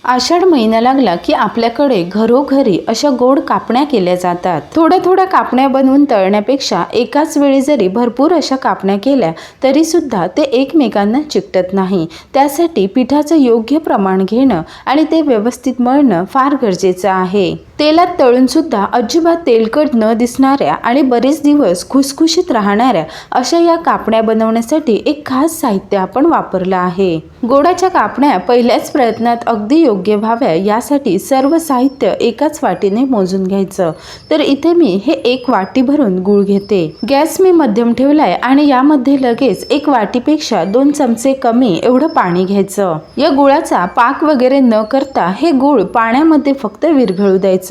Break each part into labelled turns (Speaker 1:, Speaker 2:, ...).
Speaker 1: आषाढ महिना लागला की आपल्याकडे घरोघरी अशा गोड कापण्या केल्या जातात। थोड्या थोड्या कापण्या बनवून तळण्यापेक्षा एकाच वेळी जरी भरपूर अशा कापण्या केल्या तरी सुद्धा ते एकमेकांना चिकटत नाही। त्यासाठी पिठाचं योग्य प्रमाण घेणं आणि ते व्यवस्थित मळणं फार गरजेचं आहे। तेलात तळून सुद्धा अजिबात तेलकट न दिसणाऱ्या आणि बरेच दिवस खुसखुशीत राहणाऱ्या अशा या कापण्या बनवण्यासाठी एक खास साहित्य आपण वापरलं आहे। गोडाच्या कापण्या पहिल्याच प्रयत्नात अगदी योग्य व्हाव्या यासाठी सर्व साहित्य एकाच वाटीने मोजून घ्यायचं। तर इथे मी हे एक वाटी भरून गूळ घेते। गॅस मी मध्यम ठेवलाय आणि यामध्ये लगेच एक वाटीपेक्षा 2 चमचे कमी एवढं पाणी घ्यायचं। या गुळाचा पाक वगैरे न करता हे गूळ पाण्यामध्ये फक्त विरघळू द्यायचं।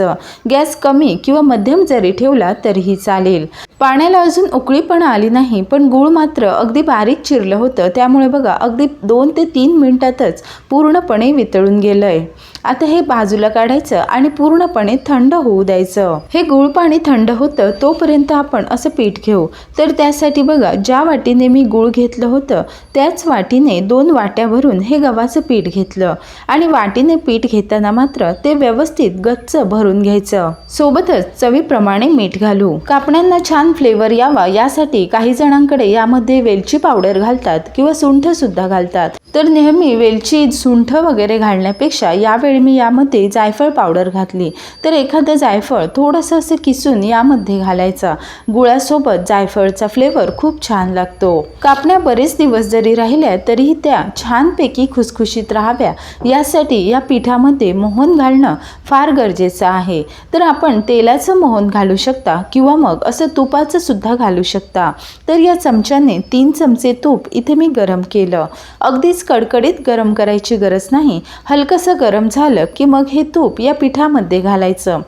Speaker 1: गॅस कमी किंवा मध्यम जरी ठेवला तरीही चालेल। पाण्याला अजून उकळी पण आली नाही, पण गूळ मात्र अगदी बारीक चिरलं होतं, त्यामुळे बघा अगदी 2 ते 3 मिनिटातच पूर्णपणे वितळून गेलंय। आता हे बाजूला काढायचं आणि पूर्णपणे थंड होऊ द्यायचं। हे गूळ पाणी थंड होतं तोपर्यंत आपण असं पीठ घेऊ। तर त्यासाठी बघा ज्या वाटीने मी गूळ घेतलं होतं त्याच वाटीने 2 वाट्या भरून हे गव्हाचं पीठ घेतलं आणि वाटीने पीठ घेताना मात्र ते व्यवस्थित गच्च भरून घ्यायचं। सोबतच चवीप्रमाणे मीठ घालू। कापण्यांना छान फ्लेवर यावा यासाठी काही जणांकडे यामध्ये वेलची पावडर घालतात किंवा सुंठ सुद्धा घालतात। तर नेहमी वेलची सुंठ वगैरे घालण्यापेक्षा यावेळी मी यामध्ये जायफळ पावडर घातली। तर एखादं जायफळ थोडंसं असं किसून यामध्ये घालायचा। गुळासोबत जायफळचा फ्लेवर खूप छान लागतो। कापण्या बरेच दिवस जरी राहिल्या तरीही त्या छानपैकी खुसखुशीत राहाव्या यासाठी या पिठामध्ये मोहन घालणं फार गरजेचं आहे। तर आपण तेलाचं मोहन घालू शकता किंवा मग असं तुपाचं सुद्धा घालू शकता। तर या चमच्याने 3 चमचे तूप इथे मी गरम केलं। अगदीच कडकडीत गरम करायची गरज नाही, हलकसं गरम झालं की मग हे तूप या पिठामध्ये घालायचं।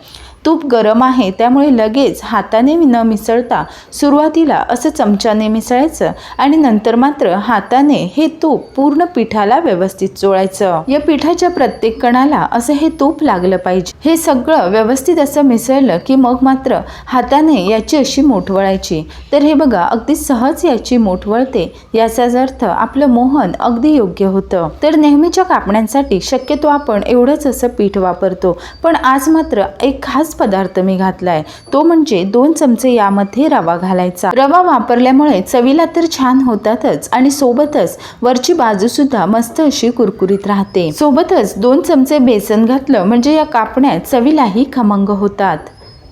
Speaker 1: तूप गरम आहे त्यामुळे लगेच हाताने न मिसळता सुरुवातीला असं चमच्याने मिसळायचं आणि नंतर मात्र हाताने हे तूप पूर्ण पिठाला व्यवस्थित चोळायचं। या पिठाच्या प्रत्येक कणाला असं हे तूप लागलं पाहिजे। हे सगळं व्यवस्थित असं मिसळलं की मग मात्र हाताने याची अशी मूठ वळायची। तर हे बघा अगदी सहज याची मूठ वळते, याचाच अर्थ आपलं मोहन अगदी योग्य होतं। तर नेहमीच्या कापण्यांसाठी शक्यतो आपण एवढंच असं पीठ वापरतो, पण आज मात्र एक खास पदार्थ मी घातलाय, तो म्हणजे 2 चमचे यामध्ये रवा घालायचा। रवा वापरल्यामुळे चवीला तर छान होतातच आणि सोबतच वरची बाजू सुद्धा मस्त अशी कुरकुरीत राहते। सोबतच 2 चमचे बेसन घातलं म्हणजे या कापण्या चवीलाही खमंग होतात।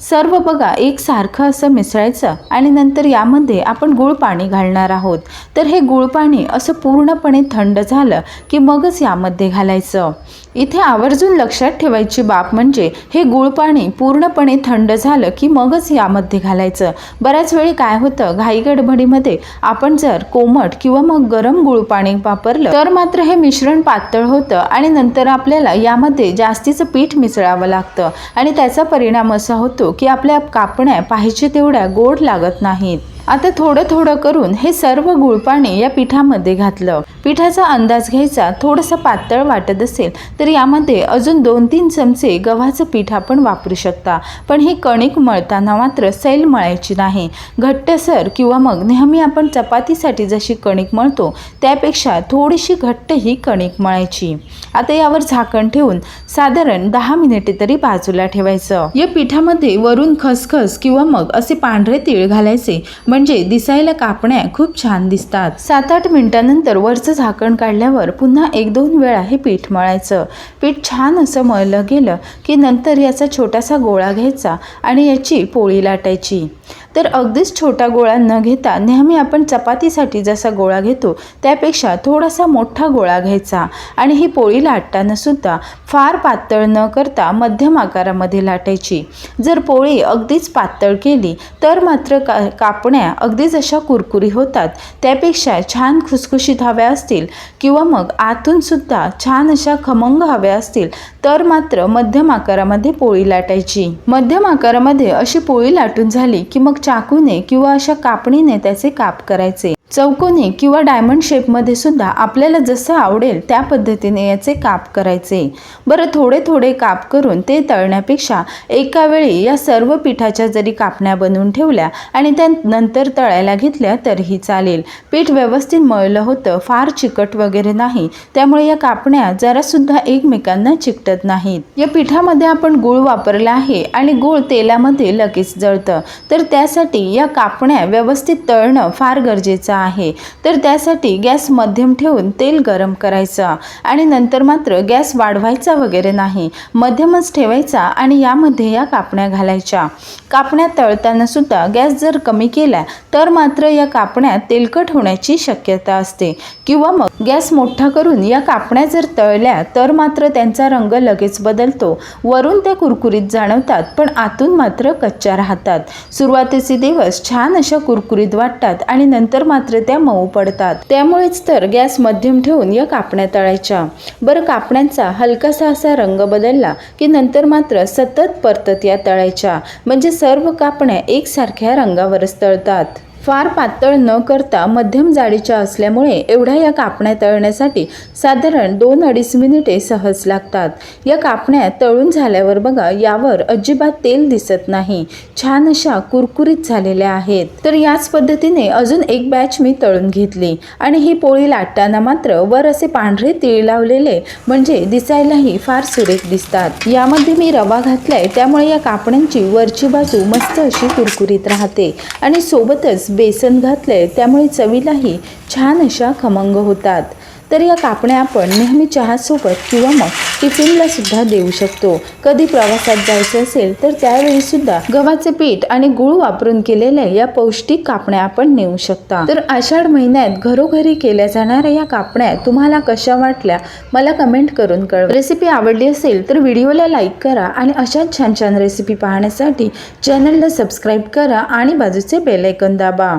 Speaker 1: सर्व बघा एकसारखं असं मिसळायचं आणि नंतर यामध्ये आपण गूळ पाणी घालणार आहोत। तर हे गूळ पाणी असं पूर्णपणे थंड झालं की मगच यामध्ये घालायचं। इथे आवर्जून लक्षात ठेवायची बाब म्हणजे हे गूळ पाणी पूर्णपणे थंड झालं की मगच यामध्ये घालायचं। बऱ्याच वेळी काय होतं, घाई गडबडीमध्ये आपण जर कोमट किंवा मग गरम गूळ पाणी वापरलं तर मात्र हे मिश्रण पातळ होतं आणि नंतर आपल्याला यामध्ये जास्तीचं पीठ मिसळावं लागतं आणि त्याचा परिणाम असा होतो की आपल्या कापण्या पाहिजे तेवढ्या गोड लागत नाहीत। आता थोडं थोडं करून हे सर्व गूळ पाणी या पिठामध्ये घातलं। पिठाचा अंदाज घ्यायचा, थोडंसं पातळ वाटत असेल तर यामध्ये अजून 2-3 चमचे गव्हाचं पीठ आपण वापरू शकता। पण ही कणिक मळताना मात्र सैल मळायची नाही, घट्टसर किंवा मग नेहमी आपण चपातीसाठी जशी कणिक मळतो त्यापेक्षा थोडीशी घट्ट ही कणिक मळायची। आता यावर झाकण ठेवून साधारण 10 मिनिटे तरी बाजूला ठेवायचं। या पिठामध्ये वरून खसखस किंवा मग असे पांढरे तीळ घालायचे, म्हणजे दिसायला कापण्या खूप छान दिसतात। 7-8 मिनिटांनंतर वरचं झाकण काढल्यावर पुन्हा 1-2 वेळा हे पीठ मळायचं। पीठ छान असं मळलं गेलं की नंतर याचा छोटासा गोळा घ्यायचा आणि याची पोळी लाटायची। तर अगदीच छोटा गोळा न घेता नेहमी आपण चपातीसाठी जसा गोळा घेतो त्यापेक्षा थोडासा मोठा गोळा घ्यायचा आणि ही पोळी लाटताना सुद्धा फार पातळ न करता मध्यम आकारामध्ये लाटायची। जर पोळी अगदीच पातळ केली तर मात्र कापण्या अगदीच अशा कुरकुरी होतात। त्यापेक्षा छान खुसखुशीत हव्या असतील किंवा मग आतून सुद्धा छान अशा खमंग हव्या असतील तर मात्र मध्यम आकारामध्ये पोळी लाटायची। मध्यम आकारामध्ये अशी पोळी लाटून झाली की मग चाकूने किंवा अशा कापणीने त्याचे काप करायचे। चौकोनी किंवा डायमंड शेपमध्ये सुद्धा आपल्याला जसं आवडेल त्या पद्धतीने याचे काप करायचे। बरं, थोडे थोडे काप करून ते तळण्यापेक्षा एका वेळी या सर्व पिठाच्या जरी कापण्या बनवून ठेवल्या आणि त्या नंतर तळायला घेतल्या तरीही चालेल। पीठ व्यवस्थित मळलं होतं, फार चिकट वगैरे नाही, त्यामुळे या कापण्या जरासुद्धा एकमेकांना चिकटत नाहीत। या पिठामध्ये आपण गूळ वापरला आहे आणि गूळ तेलामध्ये लगेच जळतं, तर त्यासाठी या कापण्या व्यवस्थित तळणं फार गरजेचं आहे। तर त्यासाठी गॅस मध्यम ठेवून तेल गरम करायचं आणि नंतर मात्र गॅस वाढवायचा वगैरे नाही, मध्यमच ठेवायचा आणि यामध्ये या कापण्या घालायच्या। कापण्या तळताना सुद्धा गॅस जर कमी केला तर मात्र या कापण्या तेलकट होण्याची शक्यता असते, किंवा मग गॅस मोठा करून या कापण्या जर तळल्या तर मात्र त्यांचा रंग लगेच बदलतो, वरून त्या कुरकुरीत जाणवतात पण आतून मात्र कच्च्या राहतात। सुरुवातीचे दिवस छान अशा कुरकुरीत वाटतात आणि नंतर मात्र त्या मऊ पडतात, त्यामुळेच तर गॅस मध्यम ठेवून या कापण्या तळायच्या। बरं, कापण्यांचा हलकासा असा रंग बदलला की नंतर मात्र सतत परतत या तळायच्या, म्हणजे सर्व कापण्या एकसारख्या रंगावरच तळतात। फार पातळ न करता मध्यम जाडीच्या असल्यामुळे एवढ्या या कापण्या तळण्यासाठी साधारण 2-2.5 मिनिटे सहज लागतात। या कापण्या तळून झाल्यावर बघा, यावर अजिबात तेल दिसत नाही, छान अशा कुरकुरीत झालेल्या आहेत। तर याच पद्धतीने अजून एक बॅच मी तळून घेतली आणि ही पोळी लाटताना मात्र वर असे पांढरे तीळ लावलेले, म्हणजे दिसायलाही फार सुरेख दिसतात। यामध्ये मी रवा घातलाय, त्यामुळे या कापण्यांची वरची बाजू मस्त अशी कुरकुरीत राहते आणि सोबतच बेसन घातले, त्यामुळे चवीलाही छान अशा खमंग होतात। तर या कापण्या आपण नेहमी चहासोबत किंवा मग टिफिनला सुद्धा देऊ शकतो। कधी प्रवासात जायचं असेल तर त्यावेळी सुद्धा गव्हाचे पीठ आणि गूळ वापरून केलेल्या या पौष्टिक कापण्या आपण नेऊ शकता। तर आषाढ महिन्यात घरोघरी केल्या जाणाऱ्या या कापण्या तुम्हाला कशा वाटल्या मला कमेंट करून कळवा। रेसिपी आवडली असेल तर व्हिडिओला लाईक करा आणि अशाच छान छान रेसिपी पाहण्यासाठी चॅनलला सबस्क्राईब करा आणि बाजूचे बेल आयकॉन दाबा।